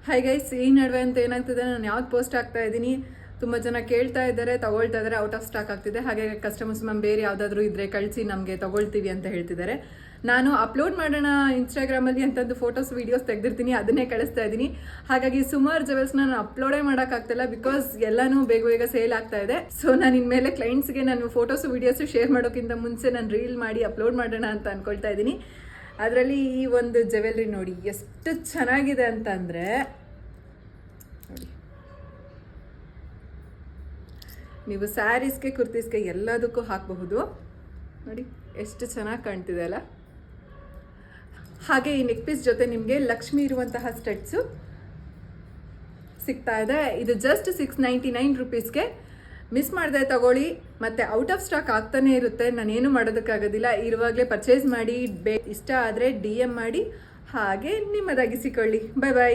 High guys, ಈ ನಡುವೆ ಅಂತ ಏನಾಗ್ತಿದೆ, ನಾನು ಯಾವ್ದು ಪೋಸ್ಟ್ ಆಗ್ತಾ ಇದ್ದೀನಿ, ತುಂಬ ಜನ ಕೇಳ್ತಾ ಇದ್ದಾರೆ, ತಗೊಳ್ತಾ ಇದ್ದಾರೆ, ಔಟ್ ಆಫ್ ಸ್ಟಾಕ್ ಆಗ್ತಿದೆ. ಹಾಗೆ ಕಸ್ಟಮರ್ಸ್ ಮ್ಯಾಮ್ ಬೇರೆ ಯಾವುದಾದ್ರೂ ಇದ್ರೆ ಕಳಿಸಿ, ನಮಗೆ ತಗೊಳ್ತೀವಿ ಅಂತ ಹೇಳ್ತಿದ್ದಾರೆ. ನಾನು ಅಪ್ಲೋಡ್ ಮಾಡೋಣ ಇನ್ಸ್ಟಾಗ್ರಾಮಲ್ಲಿ ಅಂತಂದು ಫೋಟೋಸ್ ವೀಡಿಯೋಸ್ ತೆಗೆದಿರ್ತೀನಿ, ಅದನ್ನೇ ಕಳಿಸ್ತಾ ಇದ್ದೀನಿ. ಹಾಗಾಗಿ ಸುಮಾರು ಜವೆಲ್ಸ್ನ ನಾನು ಅಪ್ಲೋಡೇ ಮಾಡೋಕ್ಕಾಗ್ತಿಲ್ಲ, ಬಿಕಾಸ್ ಎಲ್ಲನೂ ಬೇಗ ಬೇಗ ಸೇಲ್ ಆಗ್ತಾ ಇದೆ. ಸೊ ನಾನು ಇನ್ಮೇಲೆ ಕ್ಲೈಂಟ್ಸ್ಗೆ ನಾನು ಫೋಟೋಸ್ ವೀಡಿಯೋಸ್ ಶೇರ್ ಮಾಡೋಕ್ಕಿಂತ ಮುಂಚೆ ನಾನು ರೀಲ್ ಮಾಡಿ ಅಪ್ಲೋಡ್ ಮಾಡೋಣ ಅಂತ ಅಂದ್ಕೊಳ್ತಾ ಇದ್ದೀನಿ. ಅದರಲ್ಲಿ ಈ ಒಂದು ಜ್ಯುವೆಲ್ರಿ ನೋಡಿ ಎಷ್ಟು ಚೆನ್ನಾಗಿದೆ ಅಂತಂದರೆ, ನೋಡಿ, ನೀವು ಸ್ಯಾರೀಸ್ಗೆ ಕುರ್ತೀಸ್ಗೆ ಎಲ್ಲದಕ್ಕೂ ಹಾಕಬಹುದು. ನೋಡಿ ಎಷ್ಟು ಚೆನ್ನಾಗಿ ಕಾಣ್ತಿದೆ ಅಲ್ಲ. ಹಾಗೆ ಈ ನೆಕ್ ಪೀಸ್ ಜೊತೆ ನಿಮಗೆ ಲಕ್ಷ್ಮಿ ಇರುವಂತಹ ಸ್ಟಡ್ಸು ಸಿಗ್ತಾ ಇದೆ. ಇದು ಜಸ್ಟ್ 699 ರುಪೀಸ್ಗೆ. ಮಿಸ್ ಮಾಡದೆ ತಗೊಳ್ಳಿ, ಮತ್ತು ಔಟ್ ಆಫ್ ಸ್ಟಾಕ್ ಆಗ್ತಾನೆ ಇರುತ್ತೆ, ನಾನೇನು ಮಾಡೋದಕ್ಕಾಗೋದಿಲ್ಲ. ಇರುವಾಗಲೇ ಪರ್ಚೇಸ್ ಮಾಡಿ, ಇಷ್ಟ ಆದರೆ DM ಮಾಡಿ, ಹಾಗೆ ನಿಮ್ಮದಾಗಿಸಿಕೊಳ್ಳಿ. ಬಾಯ್ ಬಾಯ್.